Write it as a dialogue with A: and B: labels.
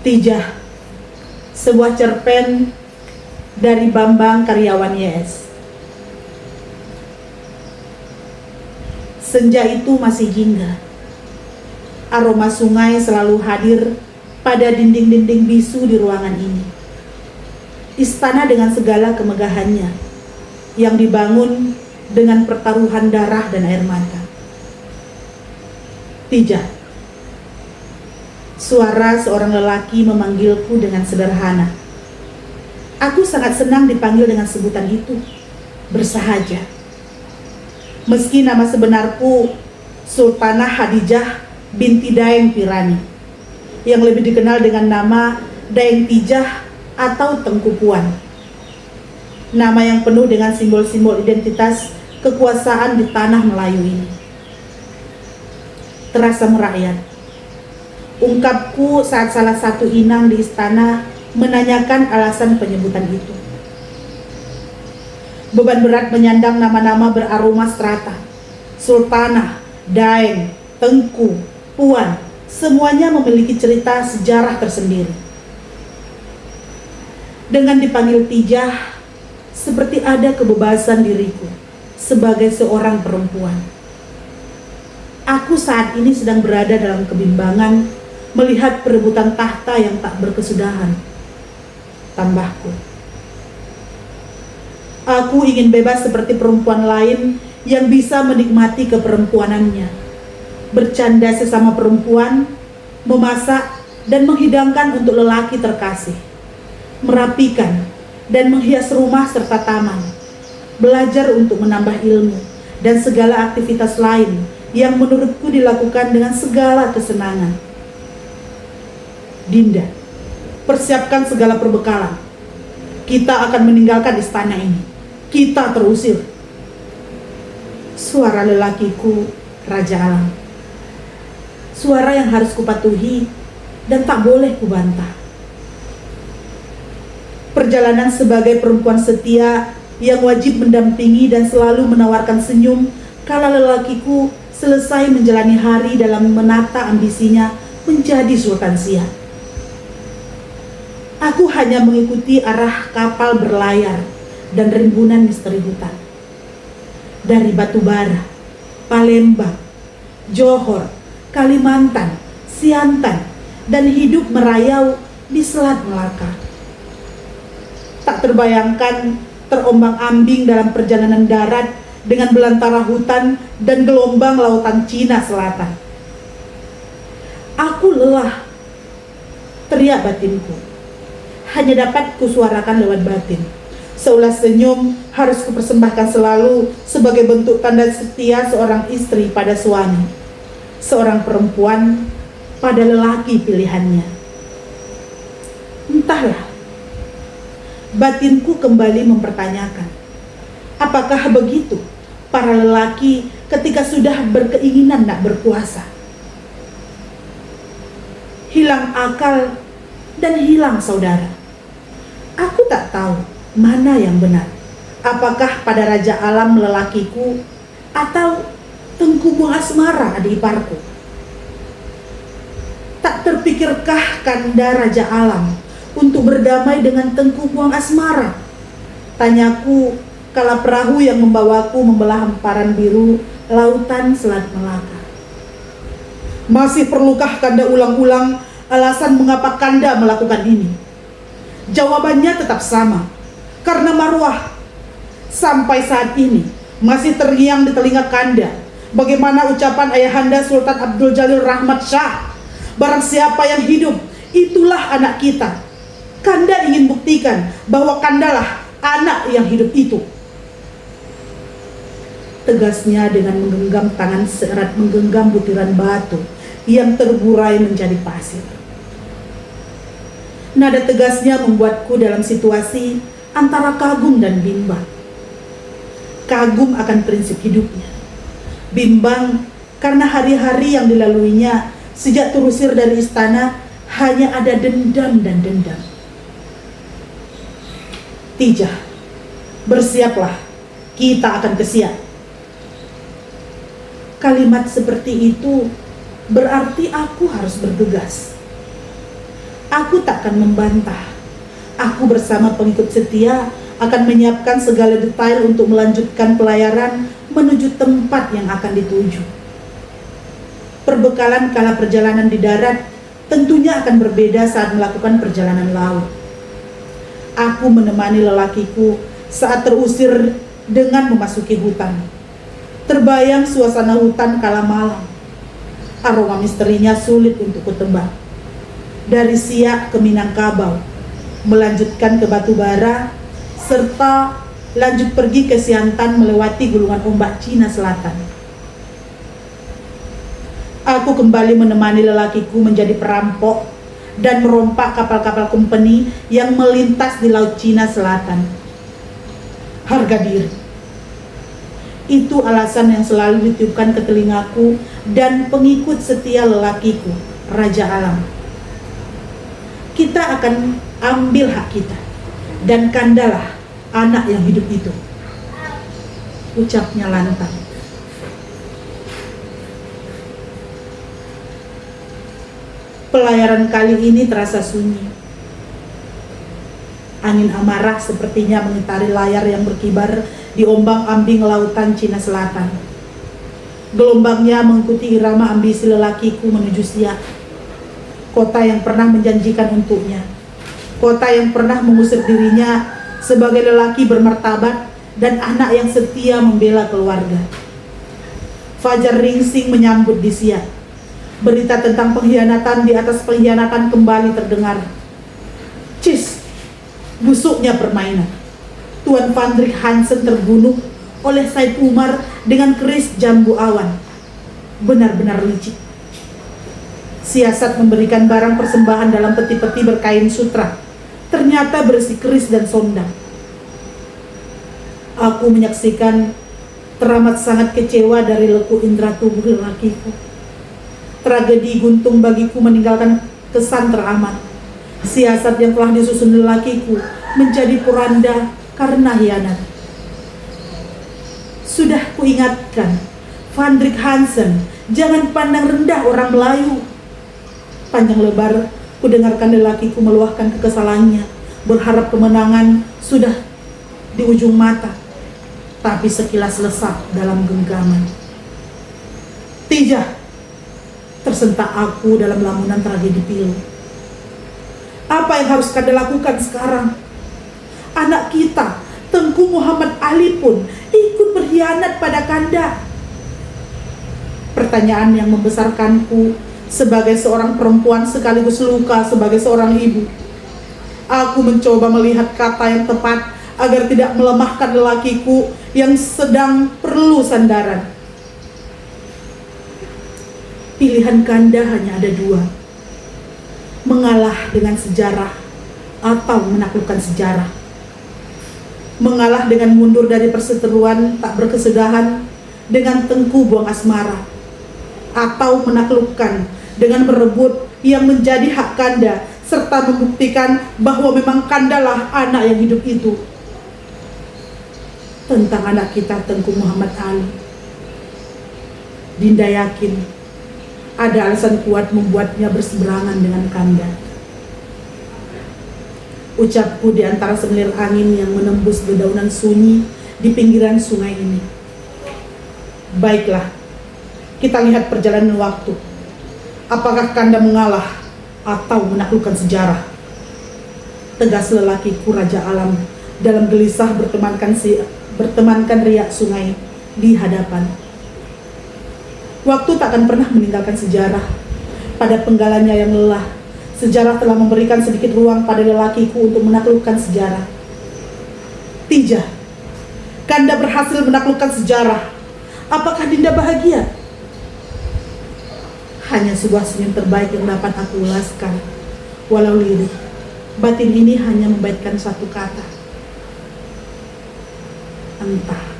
A: Tijah, sebuah cerpen dari Bambang karyawan YS. Senja itu masih jingga. Aroma sungai selalu hadir pada dinding-dinding bisu di ruangan ini. Istana dengan segala kemegahannya yang dibangun dengan pertaruhan darah dan air mata. Tijah, suara seorang lelaki memanggilku dengan sederhana. Aku sangat senang dipanggil dengan sebutan itu, bersahaja. Meski nama sebenarku Sultanah Hadijah binti Daeng Pirani, yang lebih dikenal dengan nama Daeng Tijah atau Tengku Puan. Nama yang penuh dengan simbol-simbol identitas kekuasaan di tanah Melayu ini. Terasa merakyat. Ungkapku saat salah satu inang di istana menanyakan alasan penyebutan itu. Beban berat menyandang nama-nama beraroma strata. Sultanah, Daeng, Tengku, Puan, semuanya memiliki cerita sejarah tersendiri. Dengan dipanggil Tijah, seperti ada kebebasan diriku sebagai seorang perempuan. Aku saat ini sedang berada dalam kebimbangan melihat perebutan tahta yang tak berkesudahan. Tambahku, aku ingin bebas seperti perempuan lain yang bisa menikmati keperempuanannya, bercanda sesama perempuan, memasak dan menghidangkan untuk lelaki terkasih, merapikan dan menghias rumah serta taman, belajar untuk menambah ilmu dan segala aktivitas lain yang menurutku dilakukan dengan segala kesenangan. Dinda, persiapkan segala perbekalan. Kita akan meninggalkan istana ini. Kita terusir. Suara lelakiku, Raja Alam. Suara yang harus kupatuhi dan tak boleh kubantah. Perjalanan sebagai perempuan setia yang wajib mendampingi dan selalu menawarkan senyum kala lelakiku selesai menjalani hari dalam menata ambisinya menjadi Sultan Siak. Aku hanya mengikuti arah kapal berlayar dan rimbunan misteri hutan. Dari Batubara, Palembang, Johor, Kalimantan, Siantan, dan hidup merayau di Selat Melaka. Tak terbayangkan terombang-ambing dalam perjalanan darat dengan belantara hutan dan gelombang lautan Cina Selatan. Aku lelah, teriak batinku. Hanya dapat kusuarakan lewat batin. Seulas senyum harus kupersembahkan selalu sebagai bentuk tanda setia seorang istri pada suami, seorang perempuan pada lelaki pilihannya. Entahlah, batinku kembali mempertanyakan, apakah begitu para lelaki ketika sudah berkeinginan nak berkuasa? Hilang akal dan hilang saudara. Aku tak tahu mana yang benar. Apakah pada Raja Alam lelakiku atau Tengku Buah Asmara adik iparku? Tak terpikirkah Kanda Raja Alam untuk berdamai dengan Tengku Buah Asmara? Tanyaku kala perahu yang membawaku membelah hamparan biru lautan Selat Melaka. Masih perlukah Kanda ulang-ulang alasan mengapa Kanda melakukan ini? Jawabannya tetap sama, karena marwah. Sampai saat ini masih terngiang di telinga Kanda bagaimana ucapan ayahanda Sultan Abdul Jalil Rahmat Shah, barang siapa yang hidup, itulah anak kita. Kanda ingin buktikan bahwa Kandalah anak yang hidup itu. Tegasnya dengan menggenggam tangan seerat menggenggam butiran batu yang terburai menjadi pasir. Nada tegasnya membuatku dalam situasi antara kagum dan bimbang. Kagum akan prinsip hidupnya. Bimbang karena hari-hari yang dilaluinya sejak terusir dari istana hanya ada dendam dan dendam. Tijah, bersiaplah, kita akan ke Siak. Kalimat seperti itu berarti aku harus bergegas. Aku takkan membantah. Aku bersama pengikut setia akan menyiapkan segala detail untuk melanjutkan pelayaran menuju tempat yang akan dituju. Perbekalan kala perjalanan di darat tentunya akan berbeda saat melakukan perjalanan laut. Aku menemani lelakiku saat terusir dengan memasuki hutan. Terbayang suasana hutan kala malam. Aroma misterinya sulit untuk kutebak. Dari Siak ke Minangkabau, melanjutkan ke Batubara, serta lanjut pergi ke Siantan melewati gulungan ombak Cina Selatan. Aku kembali menemani lelakiku menjadi perampok dan merompak kapal-kapal kompeni yang melintas di Laut Cina Selatan. Harga diri. Itu alasan yang selalu ditiupkan ke telingaku dan pengikut setia lelakiku, Raja Alam. Kita akan ambil hak kita, dan Kandalah anak yang hidup itu, ucapnya lantang. Pelayaran kali ini terasa sunyi. Angin amarah sepertinya mengitari layar yang berkibar di ombang-ambing lautan Cina Selatan. Gelombangnya mengikuti irama ambisi lelakiku menuju Siak, kota yang pernah menjanjikan untuknya, kota yang pernah mengusir dirinya sebagai lelaki bermartabat dan anak yang setia membela keluarga. Fajar ringsing menyambut di Siak. Berita tentang pengkhianatan di atas pengkhianatan kembali terdengar. Cis, busuknya permainan. Tuan Vandrik Hansen terbunuh oleh Said Umar dengan keris jambu awan. Benar-benar licik. Siasat memberikan barang persembahan dalam peti-peti berkain sutra ternyata berisi keris dan sondang. Aku menyaksikan teramat sangat kecewa dari leku indera tubuh lelakiku. Tragedi Guntung bagiku meninggalkan kesan teramat. Siasat yang telah disusun lelakiku menjadi poranda karena hianat. Sudah kuingatkan, Vandrik Hansen, jangan pandang rendah orang Melayu. Panjang lebar kudengarkan lelakiku meluahkan kekesalannya, berharap kemenangan sudah di ujung mata, tapi sekilas lesap dalam genggaman. Tijah, tersentak aku dalam lamunan tragedi pilu. Apa yang harus Kanda lakukan sekarang? Anak kita, Tengku Muhammad Ali pun ikut berkhianat pada Kanda. Pertanyaan yang membesarkanku sebagai seorang perempuan sekaligus luka sebagai seorang ibu. Aku mencoba melihat kata yang tepat agar tidak melemahkan lelakiku yang sedang perlu sandaran. Pilihan Kanda hanya ada dua. Mengalah dengan sejarah atau menaklukkan sejarah. Mengalah dengan mundur dari perseteruan tak berkesudahan dengan Tengku Buang Asmara, atau menaklukkan dengan merebut yang menjadi hak Kanda serta membuktikan bahwa memang Kandalah anak yang hidup itu. Tentang anak kita Tengku Muhammad Ali, Dinda yakin ada alasan kuat membuatnya berseberangan dengan Kanda. Ucapku di antara semilir angin yang menembus dedaunan sunyi di pinggiran sungai ini. Baiklah, kita lihat perjalanan waktu. Apakah Kanda mengalah atau menaklukkan sejarah? Tegas lelakiku Raja Alam dalam gelisah bertemankan riak sungai di hadapan. Waktu tak akan pernah meninggalkan sejarah. Pada penggalannya yang lelah, sejarah telah memberikan sedikit ruang pada lelakiku untuk menaklukkan sejarah. Tijah, Kanda berhasil menaklukkan sejarah. Apakah Dinda bahagia? Hanya sebuah senyum terbaik yang dapat aku ulaskan. Walau lirih, batin ini hanya membaitkan satu kata. Entah.